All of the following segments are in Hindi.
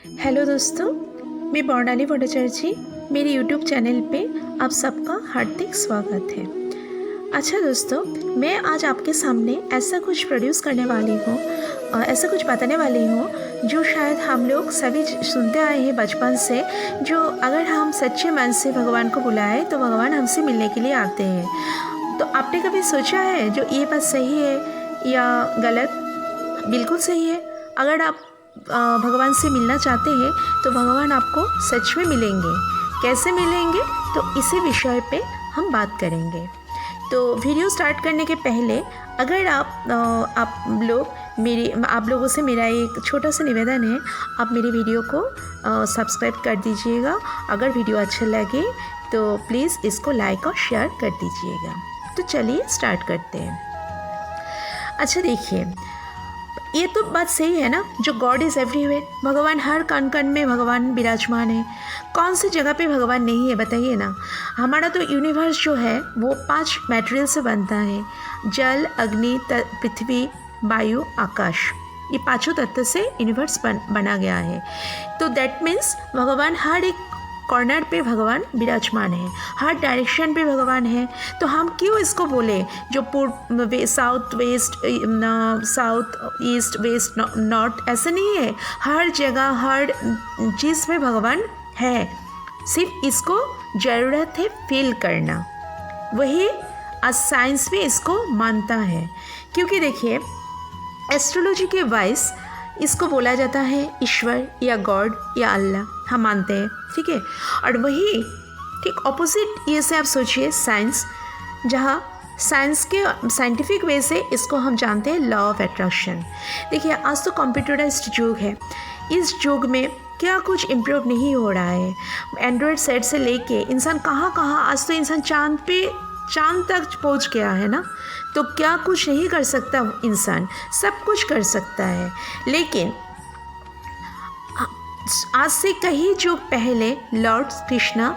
हेलो दोस्तों, मैं बॉर्डाली भट्टाचार्य। मेरे यूट्यूब चैनल पे आप सबका हार्दिक स्वागत है। अच्छा दोस्तों, मैं आज आपके सामने ऐसा कुछ प्रोड्यूस करने वाली हूँ, ऐसा कुछ बताने वाली हूँ जो शायद हम लोग सभी सुनते आए हैं बचपन से। जो अगर हम सच्चे मन से भगवान को बुलाएं तो भगवान हमसे मिलने के लिए आते हैं। तो आपने कभी सोचा है जो ये बात सही है या गलत? बिल्कुल सही है। अगर आप भगवान से मिलना चाहते हैं तो भगवान आपको सच में मिलेंगे। कैसे मिलेंगे, तो इसी विषय पे हम बात करेंगे। तो वीडियो स्टार्ट करने के पहले अगर आप लोगों से मेरा एक छोटा सा निवेदन है, आप मेरी वीडियो को सब्सक्राइब कर दीजिएगा। अगर वीडियो अच्छा लगे तो प्लीज़ इसको लाइक और शेयर कर दीजिएगा। तो चलिए स्टार्ट करते हैं। अच्छा देखिए, ये तो बात सही है ना, जो गॉड इज़ एवरीवेयर, भगवान हर कण कण में भगवान विराजमान है। कौन सी जगह पे भगवान नहीं है बताइए ना। हमारा तो यूनिवर्स जो है वो 5 मटेरियल से बनता है: जल, अग्नि, पृथ्वी, वायु, आकाश। ये पांचों तत्व से यूनिवर्स बना गया है। तो दैट मीन्स भगवान हर एक कॉर्नर पे भगवान विराजमान है, हर डायरेक्शन पे भगवान है। तो हम क्यों इसको बोले जो पूर्व, south west, south east west north, ऐसा नहीं है। हर जगह हर चीज़ में भगवान है, सिर्फ इसको ज़रूरत है फील करना। वही आज साइंस भी इसको मानता है। क्योंकि देखिए, एस्ट्रोलॉजी के वाइज इसको बोला जाता है ईश्वर या गॉड या अल्लाह, हम मानते हैं, ठीक है। और वही ठीक ऑपोजिट ये से आप सोचिए साइंस, जहाँ साइंस के साइंटिफिक वे से इसको हम जानते हैं लॉ ऑफ अट्रैक्शन। देखिए, आज तो कंप्यूटराइज्ड युग है। इस युग में क्या कुछ इम्प्रूव नहीं हो रहा है। एंड्रॉयड सेट से लेके इंसान कहाँ कहाँ, आज तो इंसान चांद तक पहुंच गया है ना। तो क्या कुछ नहीं कर सकता इंसान? सब कुछ कर सकता है। लेकिन आज से कई युग पहले लॉर्ड कृष्णा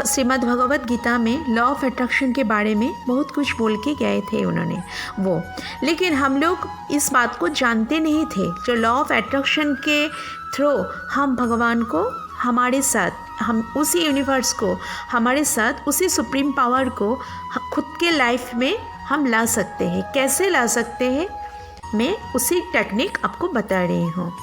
श्रीमद् भगवत गीता में लॉ ऑफ अट्रैक्शन के बारे में बहुत कुछ बोल के गए थे उन्होंने वो। लेकिन हम लोग इस बात को जानते नहीं थे, जो लॉ ऑफ अट्रैक्शन के थ्रू हम भगवान को हमारे साथ, हम उसी यूनिवर्स को हमारे साथ, उसी सुप्रीम पावर को खुद के लाइफ में हम ला सकते हैं। कैसे ला सकते हैं, मैं उसी टेक्निक आपको बता रही हूँ।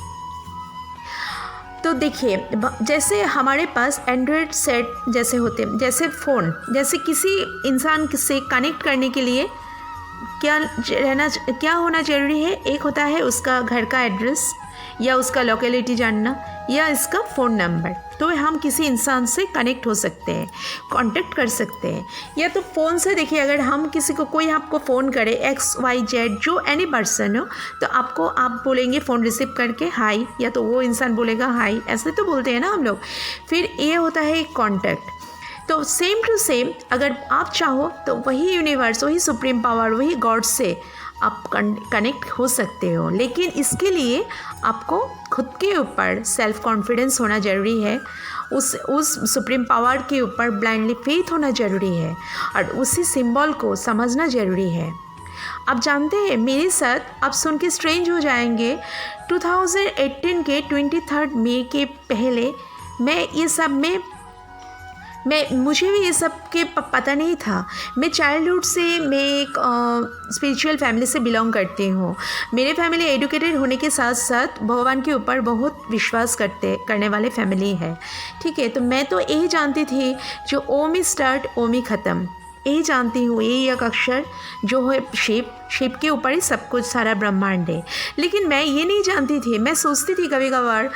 तो देखिए, जैसे हमारे पास एंड्रॉयड सेट जैसे होते हैं, जैसे फ़ोन, जैसे किसी इंसान से कनेक्ट करने के लिए क्या होना ज़रूरी है? एक होता है उसका घर का एड्रेस या उसका लोकेलिटी जानना या इसका फ़ोन नंबर। तो हम किसी इंसान से कनेक्ट हो सकते हैं, कांटेक्ट कर सकते हैं। या तो फ़ोन से देखिए, अगर हम किसी को, कोई आपको फ़ोन करे, XYZ जो एनी पर्सन हो, तो आप बोलेंगे फ़ोन रिसीव करके हाय, या तो वो इंसान बोलेगा हाय, ऐसे तो बोलते हैं ना हम लोग। फिर ये होता है कॉन्टैक्ट। तो सेम टू सेम अगर आप चाहो तो वही यूनिवर्स, वही सुप्रीम पावर, वही गॉड से आप कनेक्ट हो सकते हो। लेकिन इसके लिए आपको खुद के ऊपर सेल्फ कॉन्फिडेंस होना ज़रूरी है। उस सुप्रीम पावर के ऊपर ब्लाइंडली फेथ होना ज़रूरी है और उसी सिंबल को समझना ज़रूरी है। आप जानते हैं, मेरे साथ आप सुन के स्ट्रेंज हो जाएंगे, 2018 के 23 मई के पहले मुझे भी ये सब के पता नहीं था। मैं चाइल्डहुड से एक स्पिरिचुअल फैमिली से बिलोंग करती हूँ। मेरे फैमिली एजुकेटेड होने के साथ साथ भगवान के ऊपर बहुत विश्वास करने वाले फैमिली है, ठीक है। तो मैं तो यही जानती थी, जो ओम ही स्टार्ट ओम ही ख़त्म, यही जानती हूँ। यही एक अक्षर जो है शिव के ऊपर ही सब कुछ, सारा ब्रह्मांड है। लेकिन मैं ये नहीं जानती थी। मैं सोचती थी कभी कभार,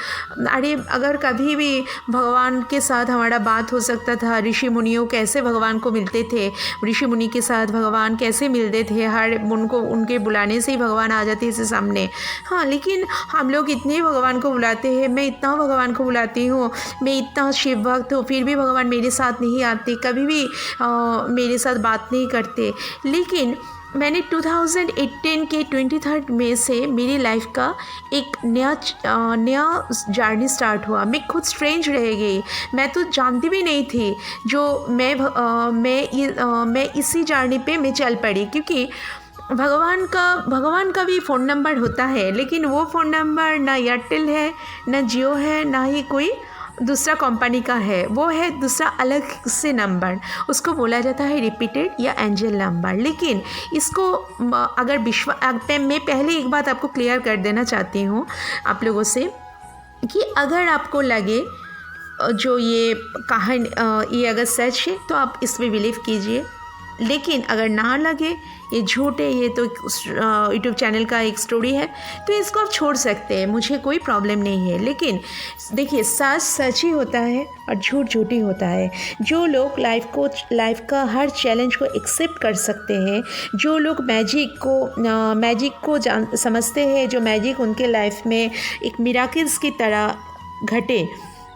अरे अगर कभी भी भगवान के साथ हमारा बात हो सकता था, ऋषि मुनियों कैसे भगवान को मिलते थे, ऋषि मुनि के साथ भगवान कैसे मिलते थे, हर उनको उनके बुलाने से ही भगवान आ जाते थे सामने। हाँ, लेकिन हम लोग इतने भगवान को बुलाते हैं, मैं इतना भगवान को बुलाती हूँ, मैं इतना शिव भक्त हूँ, फिर भी भगवान मेरे साथ नहीं आते, कभी भी मेरे साथ बात नहीं करते। लेकिन मैंने 2018 के 23 मई से मेरी लाइफ का एक नया जर्नी स्टार्ट हुआ। मैं खुद स्ट्रेंज रह गई। मैं तो जानती भी नहीं थी, जो मैं इसी जर्नी पे मैं चल पड़ी। क्योंकि भगवान का भी फ़ोन नंबर होता है, लेकिन वो फ़ोन नंबर ना एयरटेल है, ना जियो है, ना ही कोई दूसरा कंपनी का है। वो है दूसरा अलग से नंबर, उसको बोला जाता है रिपीटेड या एंजल नंबर। लेकिन इसको अगर मैं पहले एक बात आपको क्लियर कर देना चाहती हूँ आप लोगों से कि अगर आपको लगे जो ये कहानी ये अगर सच है तो आप इसमें बिलीव कीजिए, लेकिन अगर ना लगे ये झूठ है, ये तो यूट्यूब चैनल का एक स्टोरी है, तो इसको आप छोड़ सकते हैं, मुझे कोई प्रॉब्लम नहीं है। लेकिन देखिए, सच सच ही होता है और झूठ झूठ ही होता है। जो लोग लाइफ का हर चैलेंज को एक्सेप्ट कर सकते हैं, जो लोग मैजिक को समझते हैं, जो मैजिक उनके लाइफ में एक मिराकल्स की तरह घटे,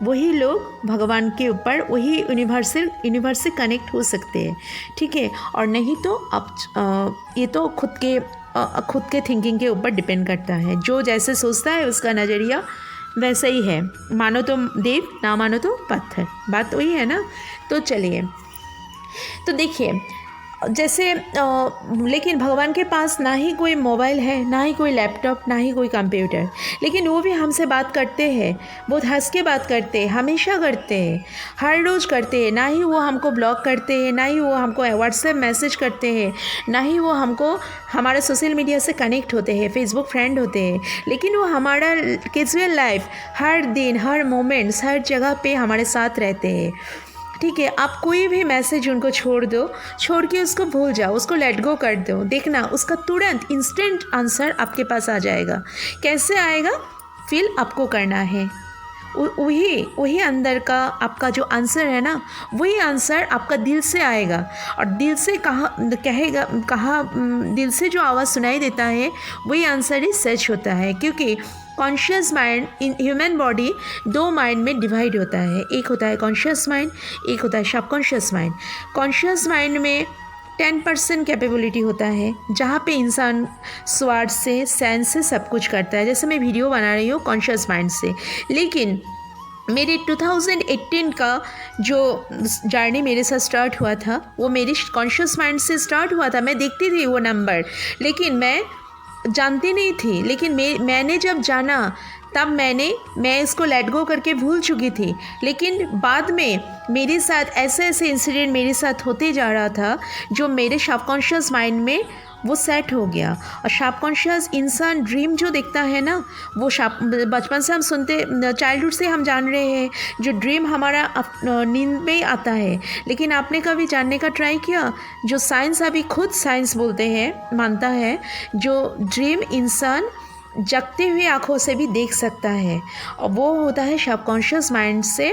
वही लोग भगवान के ऊपर, वही यूनिवर्स से कनेक्ट हो सकते हैं, ठीक है। और नहीं तो आप ये तो खुद के थिंकिंग के ऊपर डिपेंड करता है। जो जैसे सोचता है उसका नज़रिया वैसा ही है, मानो तो देव, ना मानो तो पत्थर, बात वही है ना। तो चलिए, तो देखिए जैसे लेकिन भगवान के पास ना ही कोई मोबाइल है, ना ही कोई लैपटॉप, ना ही कोई कंप्यूटर, लेकिन वो भी हमसे बात करते हैं, बहुत हंस के बात करते हैं, हमेशा करते हैं, हर रोज़ करते हैं। ना ही वो हमको ब्लॉक करते हैं, ना ही वो हमको व्हाट्सएप मैसेज करते हैं, ना ही वो हमको हमारे सोशल मीडिया से कनेक्ट होते हैं, फेसबुक फ्रेंड होते हैं, लेकिन वो हमारा कैजुअल लाइफ हर दिन, हर मोमेंट्स, हर जगह पे हमारे साथ रहते हैं, ठीक है। आप कोई भी मैसेज उनको छोड़ के उसको भूल जाओ, उसको लेट गो कर दो, देखना उसका तुरंत इंस्टेंट आंसर आपके पास आ जाएगा। कैसे आएगा? फील आपको करना है, वही अंदर का आपका जो आंसर है ना, वही आंसर आपका दिल से आएगा। और दिल से दिल से जो आवाज़ सुनाई देता है वही आंसर ही सच होता है। क्योंकि conscious mind in human body दो माइंड में डिवाइड होता है, एक होता है कॉन्शियस माइंड, एक होता है सबकॉन्शियस माइंड। कॉन्शियस माइंड में 10% कैपेबिलिटी होता है, जहाँ पे इंसान स्वार्थ से, सेंस से सब कुछ करता है। जैसे मैं वीडियो बना रही हूँ कॉन्शियस माइंड से, लेकिन मेरे 2018 का जो जर्नी मेरे साथ स्टार्ट हुआ था वो मेरी कॉन्शियस माइंड से स्टार्ट हुआ था। मैं देखती थी वो नंबर, लेकिन मैं जानती नहीं थी। लेकिन मैंने जब जाना तब मैं इसको लेट गो करके भूल चुकी थी। लेकिन बाद में मेरे साथ ऐसे इंसिडेंट मेरे साथ होते जा रहा था जो मेरे सबकॉन्शियस माइंड में वो सेट हो गया। और सबकॉन्शियस इंसान ड्रीम जो देखता है ना, वो बचपन से हम सुनते, चाइल्डहुड से हम जान रहे हैं जो ड्रीम हमारा नींद में आता है। लेकिन आपने कभी जानने का ट्राई किया, जो साइंस अभी खुद साइंस बोलते हैं, मानता है, जो ड्रीम इंसान जगते हुए आँखों से भी देख सकता है, और वो होता है सबकॉन्शियस माइंड से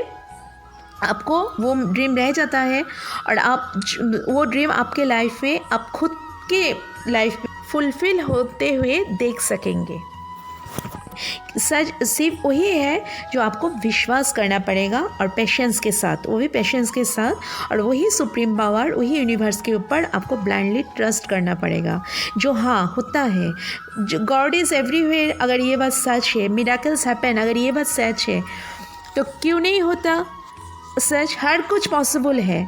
आपको वो ड्रीम रह जाता है। और आप वो ड्रीम आपके लाइफ में, आप खुद के लाइफ में फुलफिल होते हुए देख सकेंगे। सच सिर्फ वही है जो आपको विश्वास करना पड़ेगा, और पेशेंस के साथ, वो भी पेशेंस के साथ, और वही सुप्रीम पावर, वही यूनिवर्स के ऊपर आपको ब्लाइंडली ट्रस्ट करना पड़ेगा। जो हाँ होता है, जो गॉड इज़ एवरीवेयर, अगर ये बात सच है, मिरेकल्स हैपन, अगर ये बात सच है, तो क्यों नहीं होता सच? हर कुछ पॉसिबल है।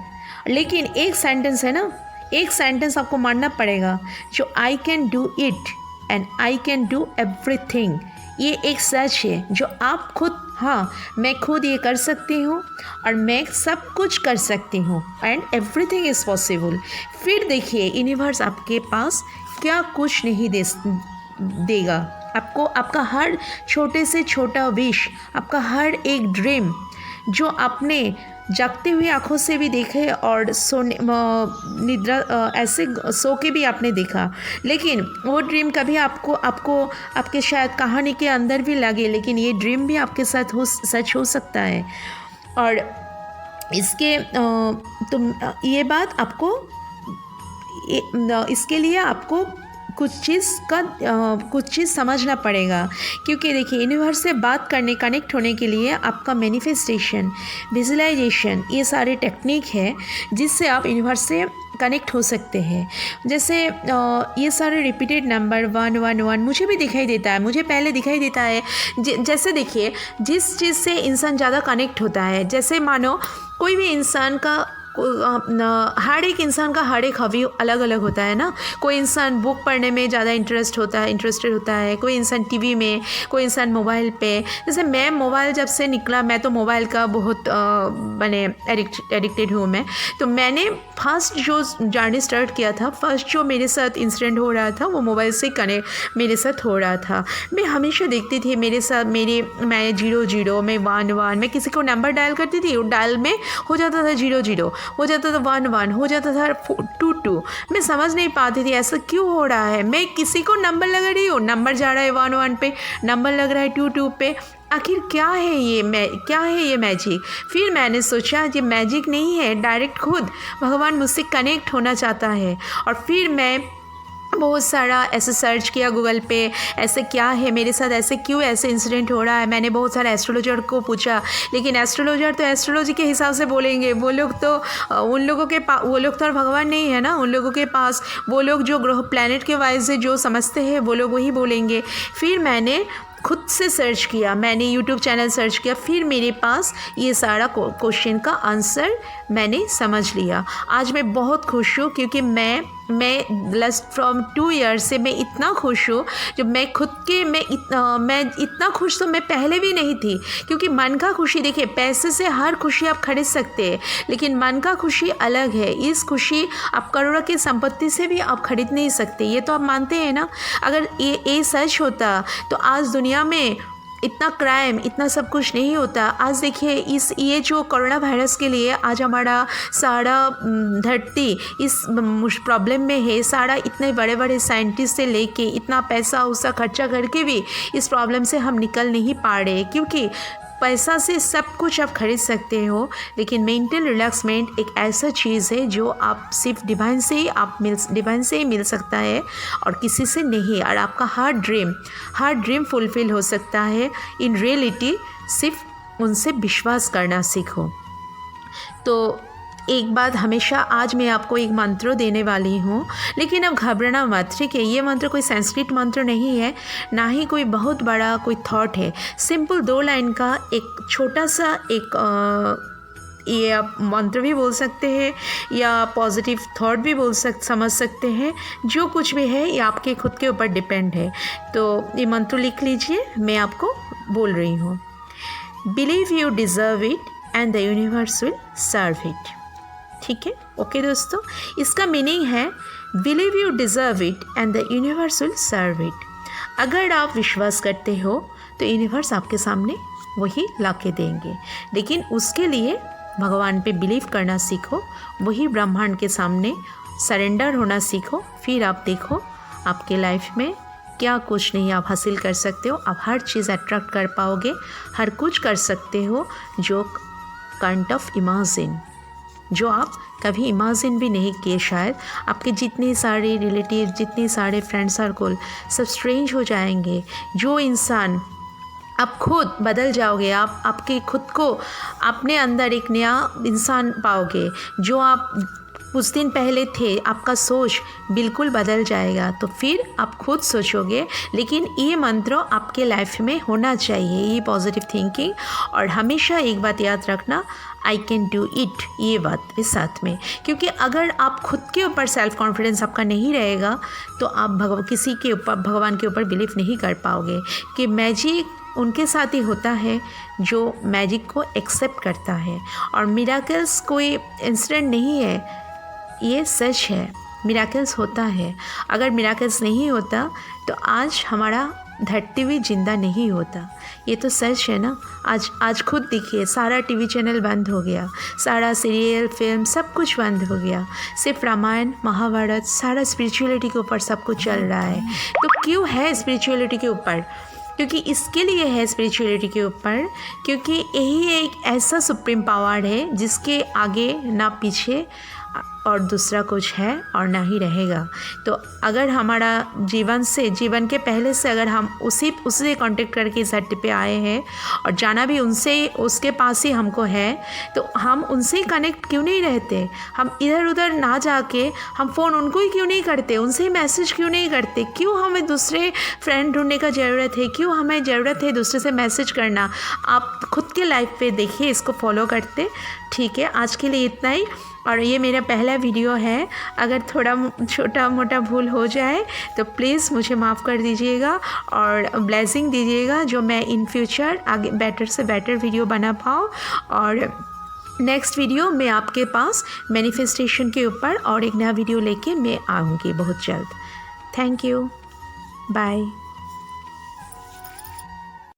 लेकिन एक सेंटेंस है ना, एक सेंटेंस आपको मानना पड़ेगा, जो I can do it and I can do everything. ये एक सच है जो आप खुद, हाँ मैं खुद ये कर सकती हूँ और मैं सब कुछ कर सकती हूँ, एंड एवरीथिंग इज़ पॉसिबल। फिर देखिए यूनिवर्स आपके पास क्या कुछ नहीं देगा आपको। आपका हर छोटे से छोटा विश, आपका हर एक ड्रीम जो आपने जागते हुए आँखों से भी देखे और सोने निद्रा ऐसे सो के भी आपने देखा, लेकिन वो ड्रीम कभी आपको आपके शायद कहानी के अंदर भी लगे, लेकिन ये ड्रीम भी आपके साथ सच हो सकता है। और इसके ये बात आपको, इसके लिए आपको कुछ चीज़ समझना पड़ेगा। क्योंकि देखिए यूनिवर्स से बात करने, कनेक्ट होने के लिए आपका मैनिफेस्टेशन, विजुअलाइजेशन, ये सारे टेक्निक है जिससे आप यूनिवर्स से कनेक्ट हो सकते हैं। जैसे ये सारे रिपीटेड नंबर 111 मुझे भी दिखाई देता है, मुझे पहले दिखाई देता है। जैसे देखिए जिस चीज़ से इंसान ज़्यादा कनेक्ट होता है, जैसे मानो कोई भी इंसान का हर एक इंसान का हर एक हॉबी अलग अलग होता है ना। कोई इंसान बुक पढ़ने में ज़्यादा इंटरेस्टेड होता है, कोई इंसान टीवी में, कोई इंसान मोबाइल पे। जैसे मैं मोबाइल जब से निकला, मैं तो मोबाइल का बहुत मैंने एडिक्टेड हूँ मैं। तो मैंने फर्स्ट जो जर्नी स्टार्ट किया था, फर्स्ट जो मेरे साथ इंसिडेंट हो रहा था वो मोबाइल से कनेक्ट मेरे साथ हो रहा था। मैं हमेशा देखती थी मैं 0 मैं 1 मैं किसी को नंबर डायल करती थी, डायल में हो जाता था 0 हो जाता था 1 हो जाता था 2 मैं समझ नहीं पाती थी ऐसा क्यों हो रहा है। मैं किसी को नंबर लगा रही हूँ, नंबर जा रहा है 1 पे, नंबर लग रहा है 2 पे। आखिर क्या है ये मैजिक। फिर मैंने सोचा ये मैजिक नहीं है, डायरेक्ट खुद भगवान मुझसे कनेक्ट होना चाहता है। और फिर मैं बहुत सारा ऐसे सर्च किया गूगल पे, ऐसे क्या है मेरे साथ, ऐसे इंसिडेंट हो रहा है। मैंने बहुत सारे एस्ट्रोलॉजर को पूछा, लेकिन एस्ट्रोलॉजर तो एस्ट्रोलॉजी के हिसाब से बोलेंगे। वो लोग तो वो लोग तो भगवान नहीं है ना। उन लोगों के पास वो लोग जो ग्रह प्लैनेट के वाइज से जो समझते हैं वो लोग वही बोलेंगे। फिर मैंने खुद से सर्च किया, मैंने यूट्यूब चैनल सर्च किया, फिर मेरे पास ये सारा क्वेश्चन का आंसर मैंने समझ लिया। आज मैं बहुत खुश हूँ क्योंकि मैं लास्ट फ्रॉम 2 ईयर्स से मैं इतना खुश हूँ। जब मैं इतना खुश तो मैं पहले भी नहीं थी, क्योंकि मन का खुशी, देखिए पैसे से हर खुशी आप खरीद सकते हैं, लेकिन मन का खुशी अलग है। इस खुशी आप करोड़ों की संपत्ति से भी आप खरीद नहीं सकते, ये तो आप मानते हैं ना। अगर ये सच होता तो आज दुनिया में इतना क्राइम, इतना सब कुछ नहीं होता। आज देखिए ये जो कोरोना वायरस के लिए आज हमारा सारा धरती इस प्रॉब्लम में है। सारा इतने बड़े बड़े साइंटिस्ट से लेके इतना पैसा उसका खर्चा करके भी इस प्रॉब्लम से हम निकल नहीं पा रहे, क्योंकि पैसा से सब कुछ आप खरीद सकते हो, लेकिन मेंटल रिलैक्समेंट एक ऐसा चीज़ है जो आप सिर्फ डिवाइन से ही मिल सकता है और किसी से नहीं। और आपका हर ड्रीम फुलफिल हो सकता है इन रियलिटी। सिर्फ उनसे विश्वास करना सीखो। तो एक बात हमेशा, आज मैं आपको एक मंत्र देने वाली हूँ, लेकिन अब घबराना मत, ठीक है। ये मंत्र कोई संस्कृत मंत्र नहीं है, ना ही कोई बहुत बड़ा कोई थॉट है। सिंपल 2 लाइन का एक छोटा सा ये आप मंत्र भी बोल सकते हैं या पॉजिटिव थॉट भी समझ सकते हैं। जो कुछ भी है ये आपके खुद के ऊपर डिपेंड है। तो ये मंत्र लिख लीजिए, मैं आपको बोल रही हूँ। Believe you deserve it and the universe will serve it. ठीक है, ओके दोस्तों, इसका मीनिंग है believe you deserve it and the universe will serve it. अगर आप विश्वास करते हो तो यूनिवर्स आपके सामने वही ला के देंगे, लेकिन उसके लिए भगवान पे बिलीव करना सीखो, वही ब्रह्मांड के सामने सरेंडर होना सीखो। फिर आप देखो आपके लाइफ में क्या कुछ नहीं आप हासिल कर सकते हो। आप हर चीज़ अट्रैक्ट कर पाओगे, हर कुछ कर सकते हो जो काइंड ऑफ इमेजिन, जो आप कभी इमेजिन भी नहीं किए। शायद आपके जितने सारे रिलेटिव, जितने सारे फ्रेंड सर्कल सब स्ट्रेंज हो जाएंगे। जो इंसान आप खुद बदल जाओगे, आप आपके खुद को अपने अंदर एक नया इंसान पाओगे। जो आप कुछ दिन पहले थे, आपका सोच बिल्कुल बदल जाएगा। तो फिर आप खुद सोचोगे, लेकिन ये मंत्र आपके लाइफ में होना चाहिए, ये पॉजिटिव थिंकिंग। और हमेशा एक बात याद रखना, आई कैन डू इट, ये बात इस साथ में। क्योंकि अगर आप खुद के ऊपर सेल्फ कॉन्फिडेंस आपका नहीं रहेगा तो आप भगवान के ऊपर बिलीव नहीं कर पाओगे। कि मैजिक उनके साथ ही होता है जो मैजिक को एक्सेप्ट करता है। और मिराकल्स कोई इंसिडेंट नहीं है, ये सच है, मिराकल्स होता है। अगर मिराकल्स नहीं होता तो आज हमारा धरती भी जिंदा नहीं होता। ये तो सच है ना। आज खुद देखिए, सारा टीवी चैनल बंद हो गया, सारा सीरियल, फिल्म सब कुछ बंद हो गया। सिर्फ रामायण, महाभारत, सारा स्पिरिचुअलिटी के ऊपर सब कुछ चल रहा है। तो क्यों है स्पिरिचुअलिटी के ऊपर? क्योंकि इसके लिए है स्पिरिचुअलिटी के ऊपर, क्योंकि यही एक ऐसा सुप्रीम पावर है जिसके आगे ना पीछे और दूसरा कुछ है और ना ही रहेगा। तो अगर हमारा जीवन के पहले से अगर हम उससे कांटेक्ट करके इस धरती पे आए हैं और जाना भी उसके पास ही हमको है, तो हम उनसे ही कनेक्ट क्यों नहीं रहते? हम इधर उधर ना जाके हम फ़ोन उनको ही क्यों नहीं करते, उनसे ही मैसेज क्यों नहीं करते? क्यों हमें दूसरे फ्रेंड ढूंढने का ज़रूरत है? क्यों हमें ज़रूरत है दूसरे से मैसेज करना? आप खुद के लाइफ पे देखिए, इसको फॉलो करते। ठीक है, आज के लिए इतना ही। और ये मेरा पहला वीडियो है, अगर थोड़ा छोटा मोटा भूल हो जाए तो प्लीज़ मुझे माफ़ कर दीजिएगा और ब्लेसिंग दीजिएगा, जो मैं इन फ्यूचर आगे बेटर से बेटर वीडियो बना पाऊँ। और नेक्स्ट वीडियो मैं आपके पास मैनिफेस्टेशन के ऊपर और एक नया वीडियो लेके मैं आऊँगी बहुत जल्द। Thank you, bye.